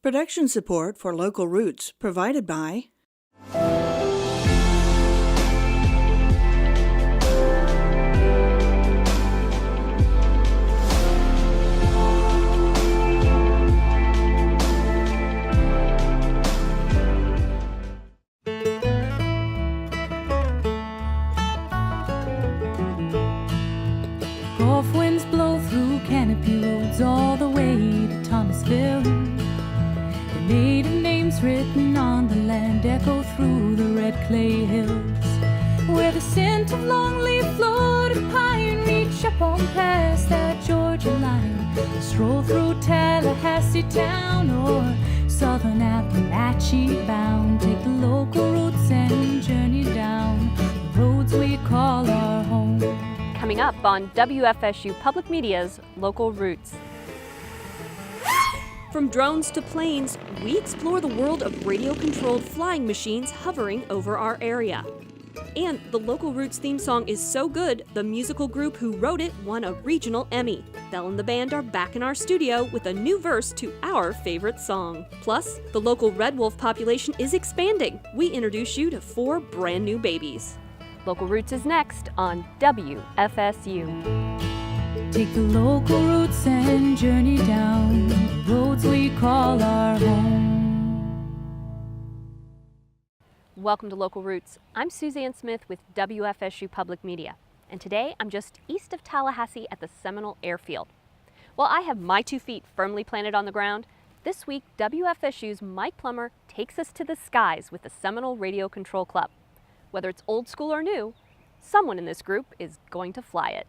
Production support for Local Roots provided by Gulf winds blow through canopy roads all the way to Thomasville. The native names written on the land echo through the red clay hills, where the scent of longleaf floated pine reach up on past that Georgia line. Stroll through Tallahassee town or southern Appalachia bound. Take the local routes and journey down the roads we call our home. Coming up on WFSU Public Media's Local Roots. From drones to planes, we explore the world of radio-controlled flying machines hovering over our area. And the Local Roots theme song is so good, the musical group who wrote it won a regional Emmy. Belle and the band are back in our studio with a new verse to our favorite song. Plus, the local red wolf population is expanding. We introduce you to 4 brand new babies. Local Roots is next on WFSU. Take the local routes and journey down the roads we call our home. Welcome to Local Roots. I'm Suzanne Smith with WFSU Public Media, and today I'm just east of Tallahassee at the Seminole Airfield. While I have my 2 feet firmly planted on the ground, this week WFSU's Mike Plummer takes us to the skies with the Seminole Radio Control Club. Whether it's old school or new, someone in this group is going to fly it.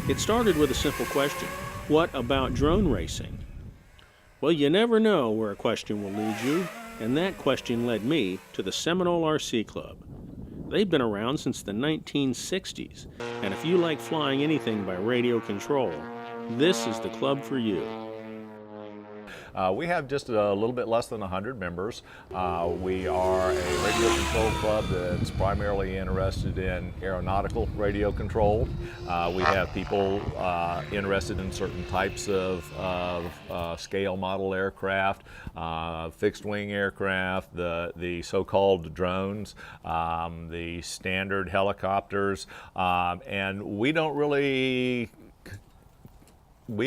It started with a simple question: what about drone racing? Well, you never know where a question will lead you, and that question led me to the Seminole RC Club. They've been around since the 1960s, and if you like flying anything by radio control, this is the club for you. We have just a little bit less than 100 members. We are a radio control club that's primarily interested in aeronautical radio control. We have people interested in certain types of scale model aircraft, fixed wing aircraft, the so-called drones, the standard helicopters, and we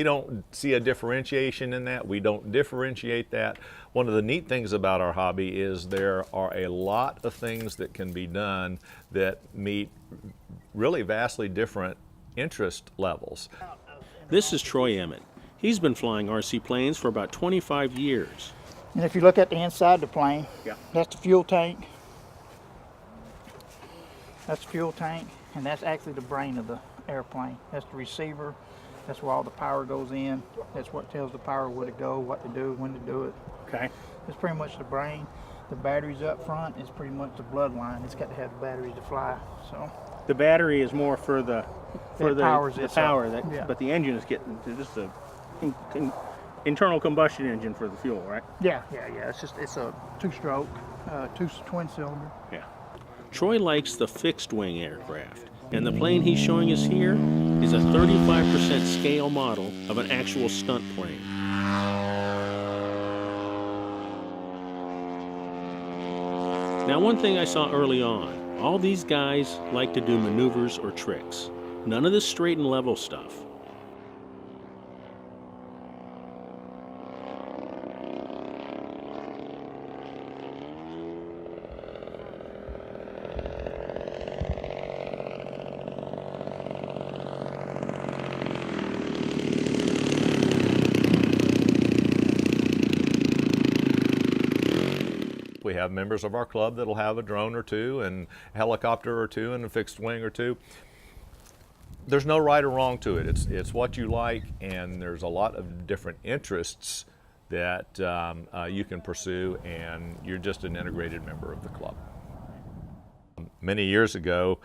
don't see a differentiation in that. We don't differentiate that. One of the neat things about our hobby is there are a lot of things that can be done that meet really vastly different interest levels. This is Troy Emmett. He's been flying RC planes for about 25 years. And if you look at the inside of the plane, that's the fuel tank. That's the fuel tank, and that's actually the brain of the airplane. That's the receiver. That's where all the power goes in. That's what tells the power where to go, what to do, when to do it. Okay. It's pretty much the brain. The batteries up front is pretty much the bloodline. It's got to have the batteries to fly. So the battery is more for the power that, yeah. But the engine is getting just a internal combustion engine for the fuel, right? Yeah. It's a 2-stroke, twin cylinder. Yeah. Troy likes the fixed wing aircraft, and the plane he's showing us here is a 35% scale model of an actual stunt plane. Now, one thing I saw early on, all these guys like to do maneuvers or tricks. None of this straight and level stuff. We have members of our club that'll have a drone or two and a helicopter or two and a fixed wing or two. There's no right or wrong to it. It's what you like, and there's a lot of different interests that you can pursue, and you're just an integrated member of the club. Many years ago,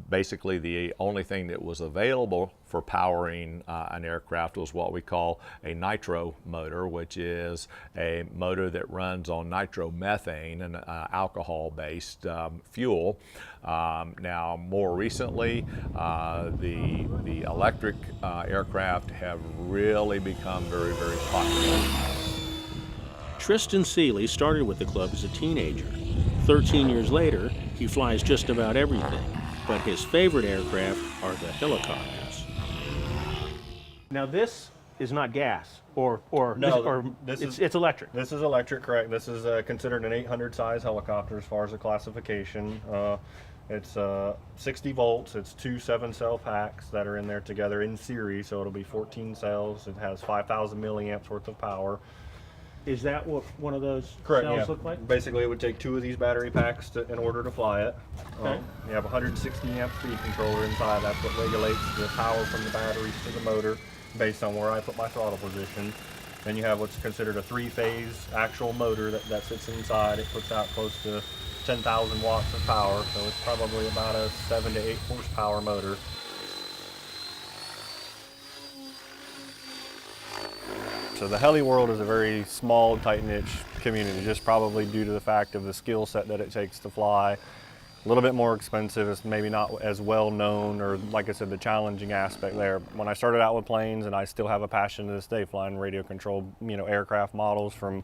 basically the only thing that was available for powering an aircraft was what we call a nitro motor, which is a motor that runs on nitromethane, an alcohol-based fuel. Now, more recently, the electric aircraft have really become very, very popular. Tristan Seeley started with the club as a teenager. 13 years later, he flies just about everything, but his favorite aircraft are the helicopters. Now this is not gas, No, it's electric. This is electric, correct. This is considered an 800 size helicopter as far as the classification. It's 60 volts. It's 2 7-cell packs that are in there together in series, so it'll be 14 cells. It has 5,000 milliamps worth of power. Is that what one of those Correct, cells yeah. look like? Basically, it would take 2 of these battery packs in order to fly it. Okay. You have a 160 amp speed controller inside. That's what regulates the power from the batteries to the motor based on where I put my throttle position. Then you have what's considered a 3-phase actual motor that sits inside. It puts out close to 10,000 watts of power, so it's probably about a 7 to 8 horsepower motor. So the heli world is a very small, tight-knit community, just probably due to the fact of the skill set that it takes to fly. A little bit more expensive, it's maybe not as well known, or like I said, the challenging aspect there. When I started out with planes, and I still have a passion to this day, flying radio-controlled, aircraft models from,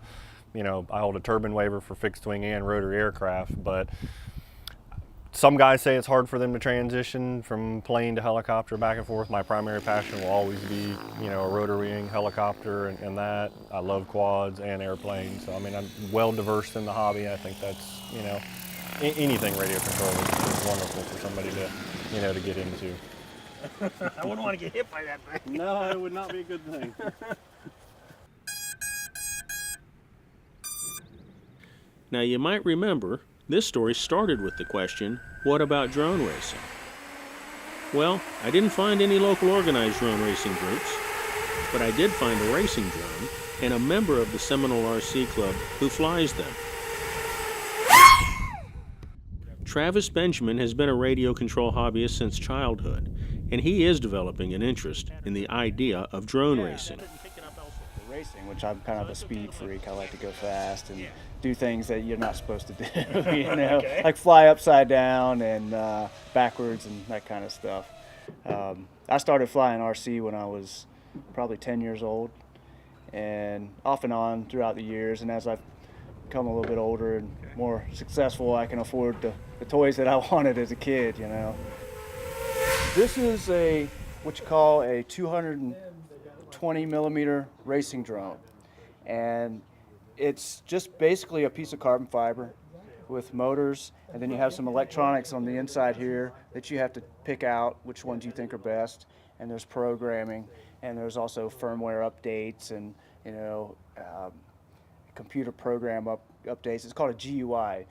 I hold a turbine waiver for fixed wing and rotary aircraft, but some guys say it's hard for them to transition from plane to helicopter back and forth. My primary passion will always be, a rotary wing helicopter and that. I love quads and airplanes. So, I'm well diverse in the hobby. I think that's, anything radio control is wonderful for somebody to, to get into. I wouldn't want to get hit by that thing. No, it would not be a good thing. Now, you might remember, this story started with the question, what about drone racing? Well, I didn't find any local organized drone racing groups, but I did find a racing drone and a member of the Seminole RC Club who flies them. Travis Benjamin has been a radio control hobbyist since childhood, and he is developing an interest in the idea of drone racing. Racing, which I'm kind of a speed freak. I like to go fast and do things that you're not supposed to do, like fly upside down and backwards and that kind of stuff. I started flying RC when I was probably 10 years old, and off and on throughout the years, and as I've become a little bit older and more successful, I can afford the toys that I wanted as a kid, This is what you call a 220 millimeter racing drone, and it's just basically a piece of carbon fiber with motors, and then you have some electronics on the inside here that you have to pick out which ones you think are best, and there's programming, and there's also firmware updates and computer program updates. It's called a GUI,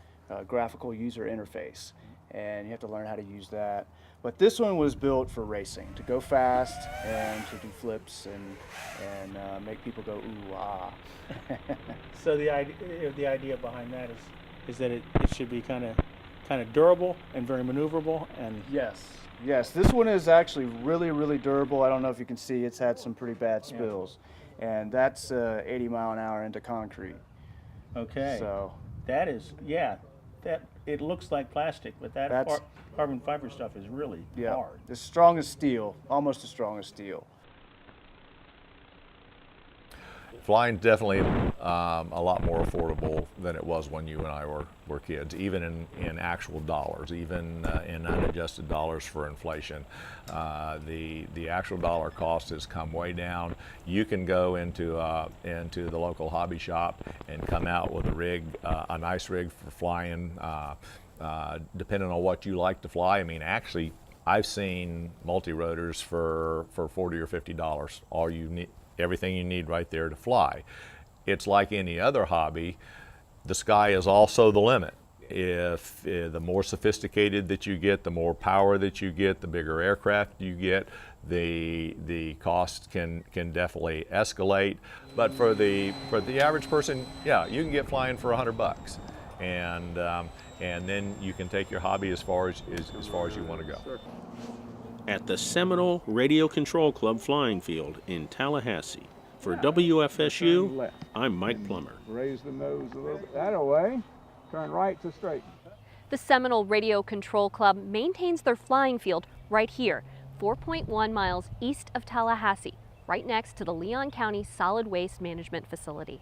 graphical user interface, and you have to learn how to use that. But this one was built for racing, to go fast and to do flips and make people go ooh ah. So the idea behind that is that it should be kind of durable and very maneuverable, and Yes, this one is actually really durable. I don't know if you can see, it's had some pretty bad spills, and that's 80 mile an hour into concrete. okay. So That is, that it looks like plastic, but that carbon fiber stuff is really hard. as strong as steel, almost as strong as steel. Flying's definitely a lot more affordable than it was when you and I were kids, even in actual dollars, even in unadjusted dollars for inflation. The actual dollar cost has come way down. You can go into the local hobby shop and come out with a rig, a nice rig for flying, depending on what you like to fly. Actually, I've seen multi-rotors for $40 or $50. All you need. Everything you need right there to fly. It's like any other hobby, the sky is also the limit. If the more sophisticated that you get, the more power that you get, the bigger aircraft you get, the cost can definitely escalate. But for the average person, you can get flying for $100, and then you can take your hobby as far as you want to go. at the Seminole Radio Control Club flying field in Tallahassee. For WFSU, I'm Mike Plummer. Raise the nose a little bit. That away. Turn right to straighten. The Seminole Radio Control Club maintains their flying field right here, 4.1 miles east of Tallahassee, right next to the Leon County Solid Waste Management Facility.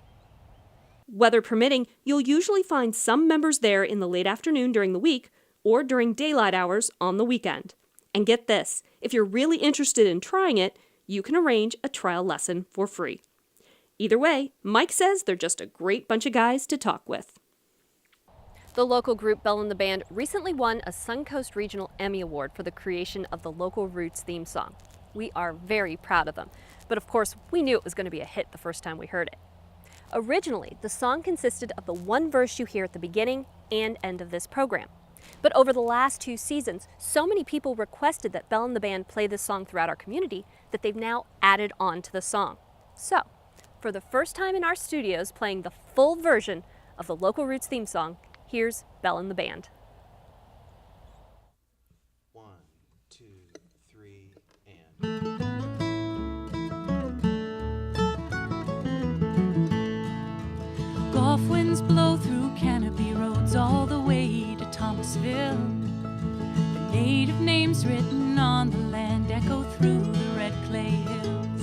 Weather permitting, you'll usually find some members there in the late afternoon during the week or during daylight hours on the weekend. And get this, if you're really interested in trying it, you can arrange a trial lesson for free. Either way, Mike says they're just a great bunch of guys to talk with. The local group Bell and the Band recently won a Suncoast Regional Emmy Award for the creation of the Local Roots theme song. We are very proud of them, but of course we knew it was going to be a hit the first time we heard it. Originally, the song consisted of the one verse you hear at the beginning and end of this program. But over the last 2 seasons, so many people requested that Bell and the Band play this song throughout our community that they've now added on to the song. So, for the first time in our studios playing the full version of the Local Roots theme song, here's Bell and the Band. 1, 2, 3, and... Gulf winds blow through canopy roads all the way to Thomasville. The native names written on the land echo through the red clay hills,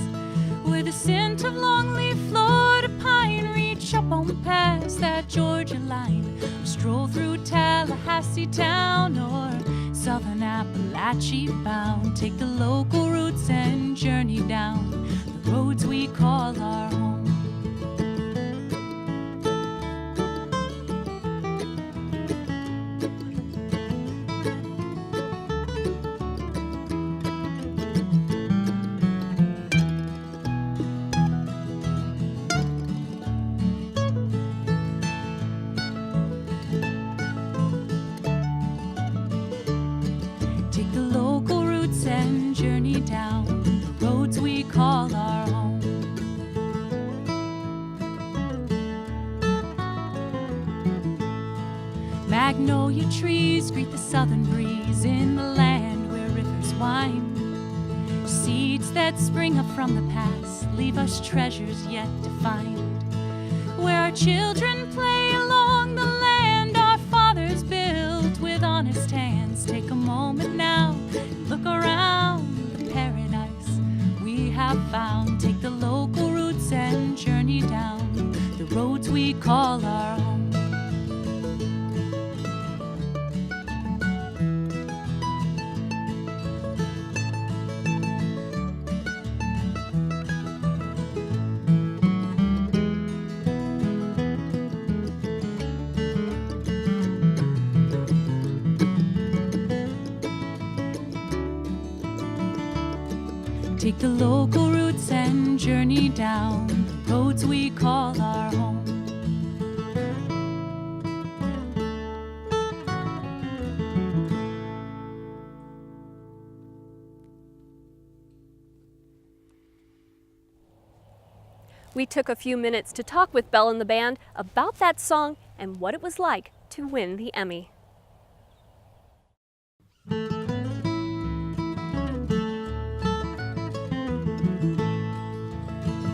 where the scent of longleaf Florida pine reach up on past that Georgia line. Stroll through Tallahassee town or southern Appalachia bound. Take the local routes and journey down the roads we call our home. Take the local routes and journey down the roads we call our home. Magnolia trees greet the southern breeze in the land where rivers wind. Seeds that spring up from the past leave us treasures yet to find. Where our children play along the land our fathers built with honest hands. Take a moment now and look around the paradise we have found. Take the local routes and journey down the roads we call our home. Take the local routes and journey down the roads we call our home. We took a few minutes to talk with Bell and the Band about that song and what it was like to win the Emmy.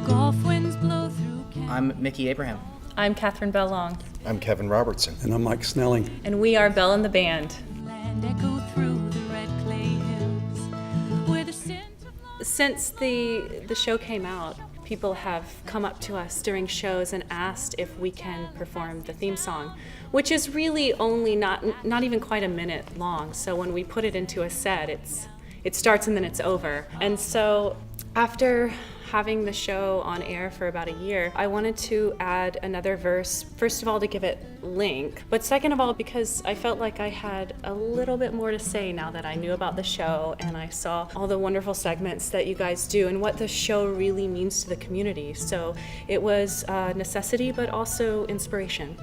Gulf winds blow through I'm Mickey Abraham. I'm Catherine Bellong. I'm Kevin Robertson. And I'm Mike Snelling. And we are Bell and the Band. land echo through the red clay hills, where the scent of Since the show came out, people have come up to us during shows and asked if we can perform the theme song, which is really only not even quite a minute long. So when we put it into a set, it starts and then it's over. And so after having the show on air for about a year, I wanted to add another verse, first of all to give it link, but second of all because I felt like I had a little bit more to say now that I knew about the show and I saw all the wonderful segments that you guys do and what the show really means to the community. So it was necessity but also inspiration.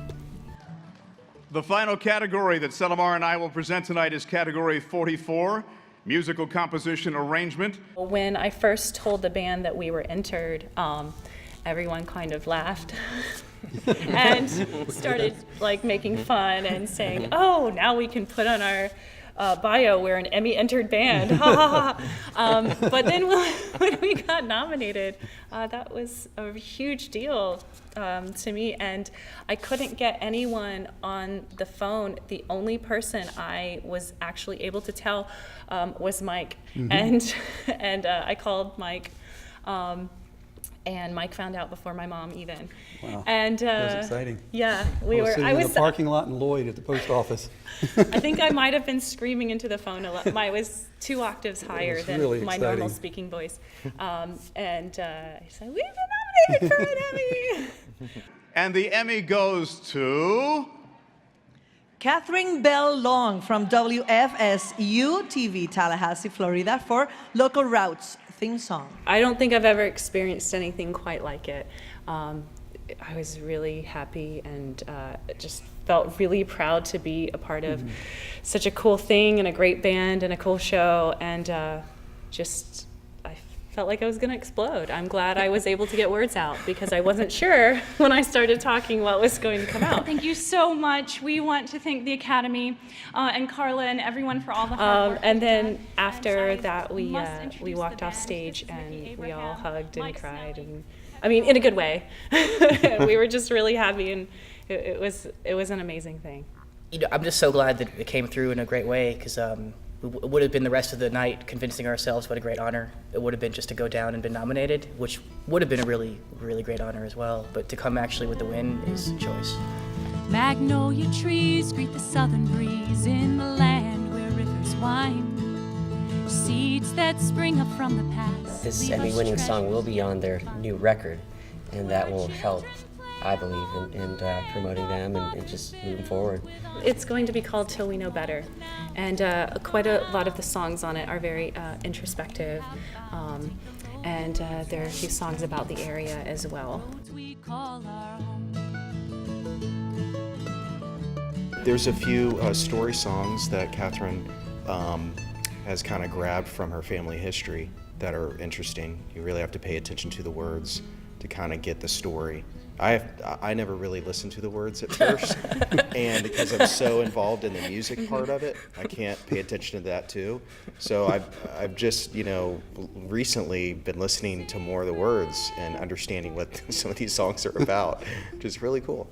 The final category that Selimar and I will present tonight is category 44. Musical composition arrangement. When I first told the band that we were entered, everyone kind of laughed and started like making fun and saying, "Oh, now we can put on bio, we're an Emmy-entered band. Ha ha ha. But then when we got nominated, that was a huge deal to me, and I couldn't get anyone on the phone. The only person I was actually able to tell was Mike, and I called Mike. And Mike found out before my mom even. Wow, and that was exciting. Yeah, I was sitting in the parking lot in Lloyd at the post office. I think I might have been screaming into the phone a lot. I was 2 octaves higher than really my exciting. normal speaking voice. And I said, "We've been nominated for an Emmy." And the Emmy goes to Catherine Bell Long from WFSU TV, Tallahassee, Florida, for Local Routes theme song. I don't think I've ever experienced anything quite like it. I was really happy and just felt really proud to be a part of such a cool thing and a great band and a cool show, and just I felt like I was going to explode. I'm glad I was able to get words out because I wasn't sure when I started talking what was going to come out. Thank you so much. We want to thank the Academy and Carla and everyone for all the hard work. And then after that, we walked off stage and we all hugged and cried, and I mean, in a good way. We were just really happy, and it was an amazing thing. I'm just so glad that it came through in a great way, because it would have been the rest of the night convincing ourselves what a great honor it would have been just to go down and been nominated, which would have been a really, really great honor as well. But to come actually with the win is choice. Magnolia trees greet the southern breeze in the land where rivers wind. Seeds that spring up from the past. This Emmy-winning song will be on their new record, and that will help, I believe, in promoting them and just moving forward. It's going to be called Till We Know Better, and quite a lot of the songs on it are very introspective, and there are a few songs about the area as well. There's a few story songs that Catherine has kind of grabbed from her family history that are interesting. You really have to pay attention to the words to kind of get the story. I never really listened to the words at first, and because I'm so involved in the music part of it, I can't pay attention to that too. So I've just, recently been listening to more of the words and understanding what some of these songs are about, which is really cool.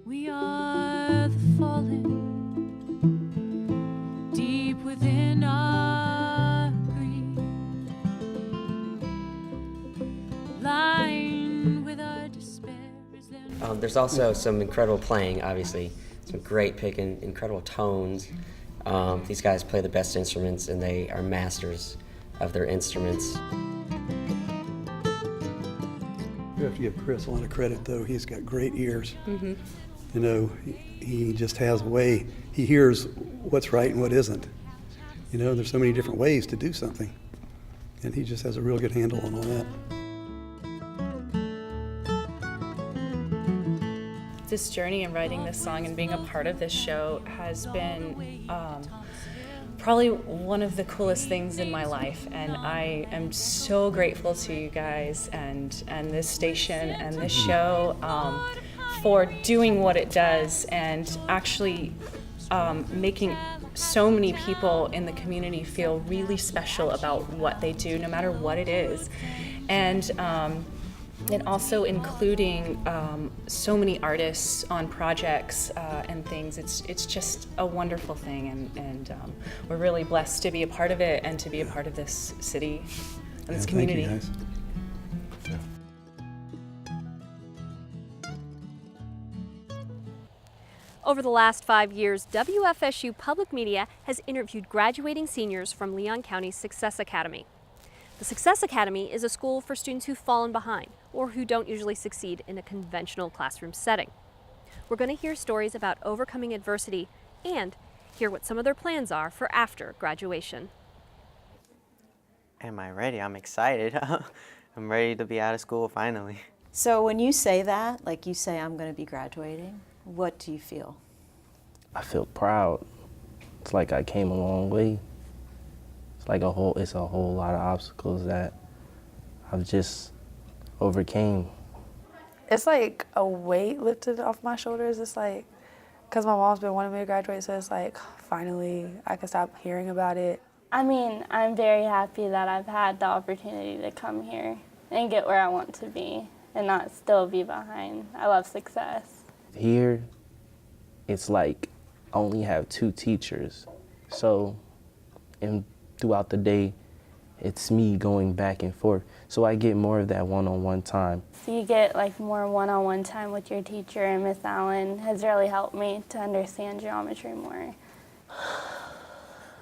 We are the fallen, deep within our grief, lying with our despair. There's also some incredible playing, obviously, some great picking, incredible tones. These guys play the best instruments, and they are masters of their instruments. You have to give Chris a lot of credit, though. He's got great ears. He just has a way, he hears what's right and what isn't. There's so many different ways to do something, and he just has a real good handle on all that. This journey in writing this song and being a part of this show has been probably one of the coolest things in my life, and I am so grateful to you guys and this station and this show for doing what it does and actually making so many people in the community feel really special about what they do, no matter what it is. And also including so many artists on projects and things. It's just a wonderful thing, and we're really blessed to be a part of it and to be a part of this city and this community. Thank you, guys. Over the last 5 years, WFSU Public Media has interviewed graduating seniors from Leon County's Success Academy. The Success Academy is a school for students who've fallen behind or who don't usually succeed in a conventional classroom setting. We're going to hear stories about overcoming adversity and hear what some of their plans are for after graduation. Am I ready? I'm excited. I'm ready to be out of school finally. So when you say that, like you say, I'm going to be graduating, what do you feel? I feel proud. It's like I came a long way. It's like it's a whole lot of obstacles that I've just overcame. It's like a weight lifted off my shoulders. It's like because my mom's been wanting me to graduate, so it's like finally I can stop hearing about it. I mean, I'm very happy that I've had the opportunity to come here and get where I want to be and not still be behind. I love success. Here, it's like I only have 2 teachers, so throughout the day, it's me going back and forth. So I get more of that one-on-one time. So you get like more one-on-one time with your teacher, and Miss Allen has really helped me to understand geometry more.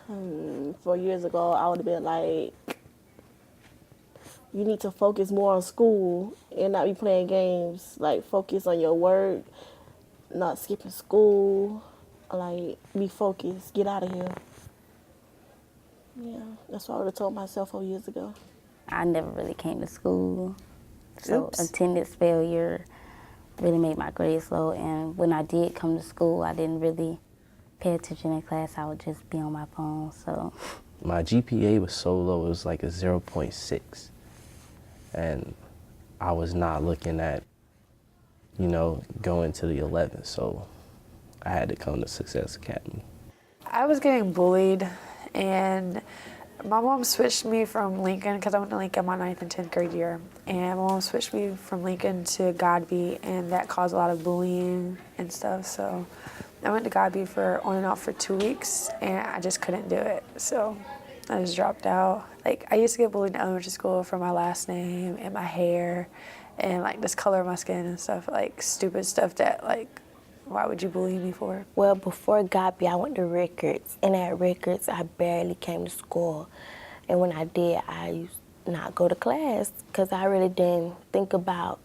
4 years ago, I would have been like, you need to focus more on school and not be playing games. Like, focus on your work, not skipping school. Like, be focused, get out of here. Yeah, that's what I would have told myself 4 years ago. I never really came to school, so Oops. attendance failure really made my grades low, and when I did come to school, I didn't really pay attention in class. I would just be on my phone, so. My GPA was so low, it was like a 0.6. And I was not looking at, going to the 11th, so I had to come to Success Academy. I was getting bullied, and my mom switched me from Lincoln, because I went to Lincoln my 9th and 10th grade year, and my mom switched me from Lincoln to Godby, and that caused a lot of bullying and stuff, so I went to Godby for on and off for 2 weeks, and I just couldn't do it, so I just dropped out. Like, I used to get bullied in elementary school for my last name and my hair and like this color of my skin and stuff, like stupid stuff that like, why would you bully me for? Well, before Godby, I went to Rickards, and at Rickards, I barely came to school. And when I did, I used not go to class because I really didn't think about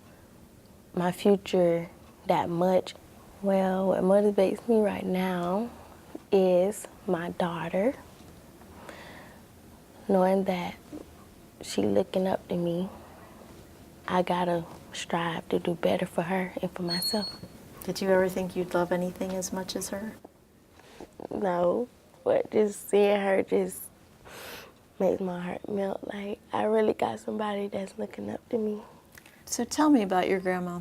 my future that much. Well, what motivates me right now is my daughter, knowing that she looking up to me. I gotta strive to do better for her and for myself. Did you ever think you'd love anything as much as her? No, but just seeing her just makes my heart melt. Like, I really got somebody that's looking up to me. So tell me about your grandma.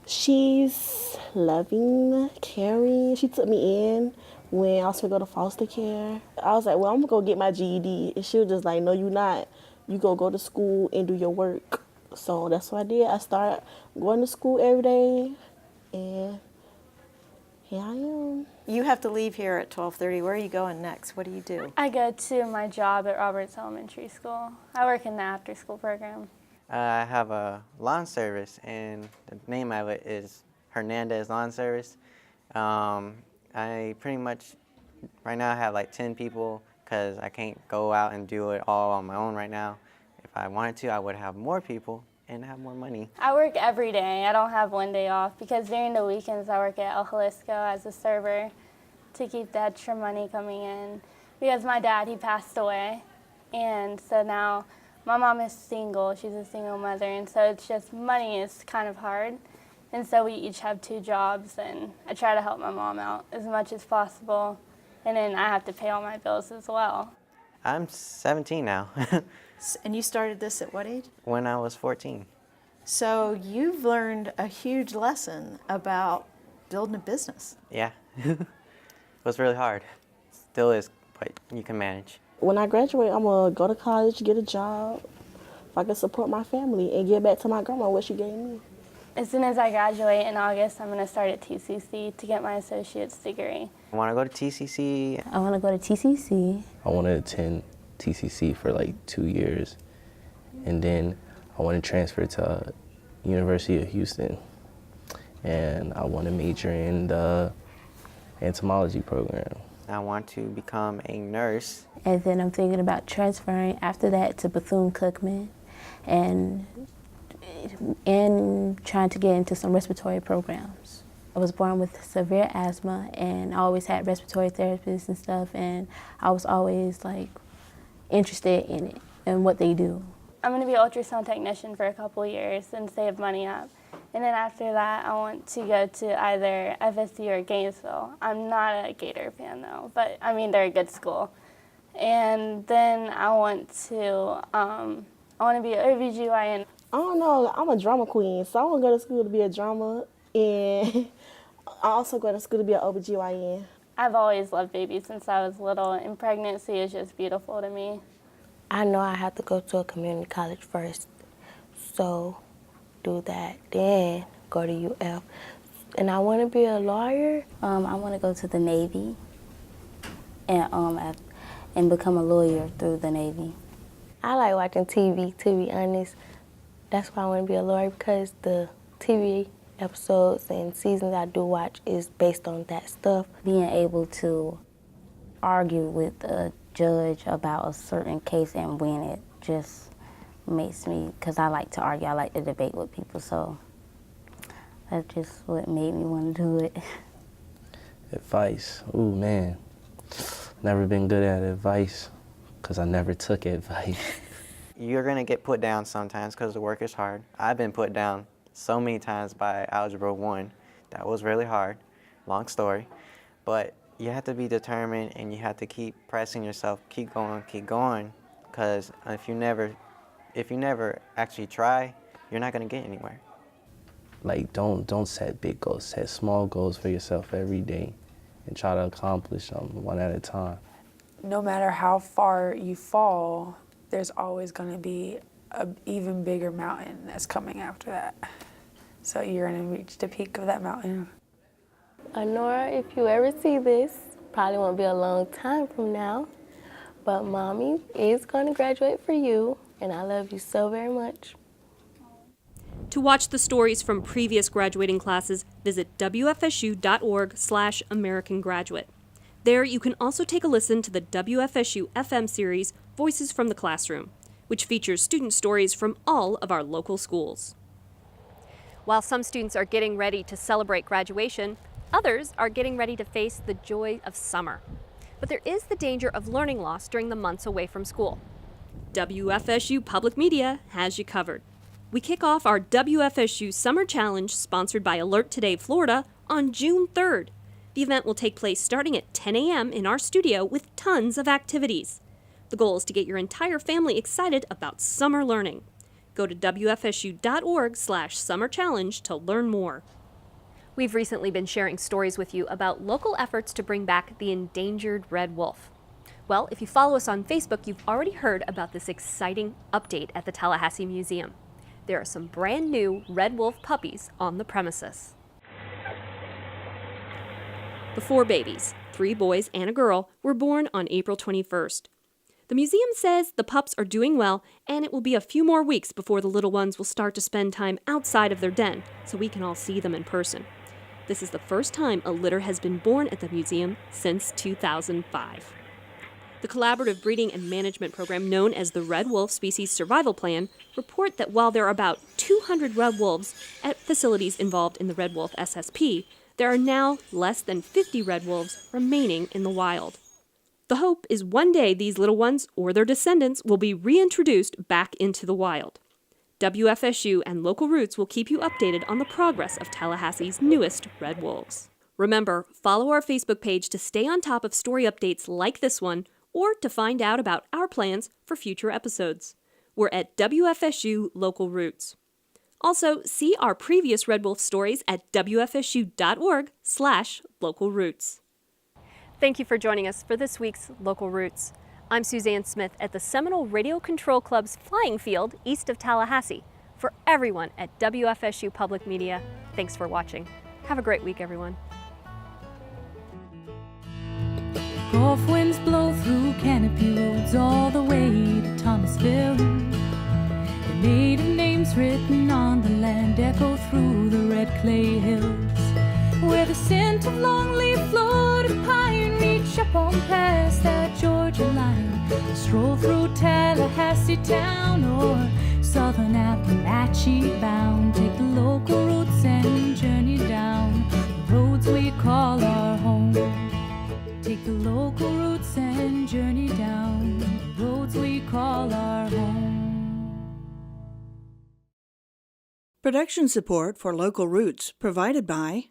She's loving, caring. She took me in when I was going to go to foster care. I was like, well, I'm going to go get my GED. And she was just like, no, you not. You go to school and do your work. So that's what I did. I started going to school every day, and here I am. You have to leave here at 12:30. Where are you going next? What do you do? I go to my job at Roberts Elementary School. I work in the after-school program. I have a lawn service, and the name of it is Hernandez Lawn Service. I pretty much, right now I have like 10 people because I can't go out and do it all on my own right now. If I wanted to, I would have more people and have more money. I work every day. I don't have one day off because during the weekends I work at El Jalisco as a server to keep the extra money coming in. Because my dad, he passed away, and so now my mom is single. She's a single mother, and so it's just money is kind of hard. And so we each have 2 jobs, and I try to help my mom out as much as possible. And then I have to pay all my bills as well. I'm 17 now. And you started this at what age? When I was 14. So you've learned a huge lesson about building a business. Yeah. It was really hard. Still is, but you can manage. When I graduate, I'm going to go to college, get a job, if I can support my family, and give back to my grandma what she gave me. As soon as I graduate in August, I'm going to start at TCC to get my associate's degree. I want to go to TCC. I want to go to TCC. I want to attend TCC for like 2 years, and then I want to transfer to University of Houston, and I want to major in the entomology program. I want to become a nurse. And then I'm thinking about transferring after that to Bethune-Cookman and trying to get into some respiratory programs. I was born with severe asthma, and I always had respiratory therapists and stuff, and I was always like interested in it and what they do. I'm going to be an ultrasound technician for a couple years and save money up. And then after that, I want to go to either FSU or Gainesville. I'm not a Gator fan though, but I mean, they're a good school. And then I want to be an OBGYN. I don't know, I'm a drama queen, so I want to go to school to be a drama, and I'm also going to school to be an OBGYN. I've always loved babies since I was little, and pregnancy is just beautiful to me. I know I have to go to a community college first, so do that, then go to UF. And I want to be a lawyer. I want to go to the Navy and become a lawyer through the Navy. I like watching TV, to be honest. That's why I want to be a lawyer, because the TV episodes and seasons I do watch is based on that stuff. Being able to argue with a judge about a certain case and win it just makes me, because I like to argue, I like to debate with people, so that's just what made me want to do it. Advice, ooh man, never been good at advice because I never took advice. You're going to get put down sometimes because the work is hard. I've been put down so many times by Algebra 1. That was really hard. Long story. But you have to be determined and you have to keep pressing yourself, keep going, because if you never actually try, you're not going to get anywhere. Like, don't set big goals. Set small goals for yourself every day and try to accomplish them one at a time. No matter how far you fall, there's always going to be an even bigger mountain that's coming after that. So you're going to reach the peak of that mountain. Honora, if you ever see this, probably won't be a long time from now, but Mommy is going to graduate for you, and I love you so very much. To watch the stories from previous graduating classes, visit wfsu.org/American Graduate. There you can also take a listen to the WFSU FM series, Voices from the Classroom, which features student stories from all of our local schools. While some students are getting ready to celebrate graduation, others are getting ready to face the joy of summer. But there is the danger of learning loss during the months away from school. WFSU Public Media has you covered. We kick off our WFSU Summer Challenge, sponsored by Alert Today Florida, on June 3rd. The event will take place starting at 10 a.m. in our studio with tons of activities. The goal is to get your entire family excited about summer learning. Go to wfsu.org/summer challenge to learn more. We've recently been sharing stories with you about local efforts to bring back the endangered red wolf. Well, if you follow us on Facebook, you've already heard about this exciting update at the Tallahassee Museum. There are some brand new red wolf puppies on the premises. The 4 babies, 3 boys and a girl, were born on April 21st. The museum says the pups are doing well, and it will be a few more weeks before the little ones will start to spend time outside of their den so we can all see them in person. This is the first time a litter has been born at the museum since 2005. The collaborative breeding and management program known as the Red Wolf Species Survival Plan report that while there are about 200 red wolves at facilities involved in the Red Wolf SSP, there are now less than 50 red wolves remaining in the wild. The hope is one day these little ones or their descendants will be reintroduced back into the wild. WFSU and Local Roots will keep you updated on the progress of Tallahassee's newest red wolves. Remember, follow our Facebook page to stay on top of story updates like this one, or to find out about our plans for future episodes. We're at WFSU Local Roots. Also, see our previous Red Wolf stories at wfsu.org/Local Roots. Thank you for joining us for this week's Local Roots. I'm Suzanne Smith at the Seminole Radio Control Club's flying field east of Tallahassee. For everyone at WFSU Public Media, thanks for watching. Have a great week, everyone. Gulf winds blow through canopy roads all the way to Thomasville. The maiden names written on the land echo through the red clay hills, where the scent of longleaf floated pine reach up on past that Georgia line. Stroll through Tallahassee town or southern Appalachia bound. Take the local routes and journey down the roads we call our home. Take the local routes and journey down the roads we call our home. Production support for Local Roots provided by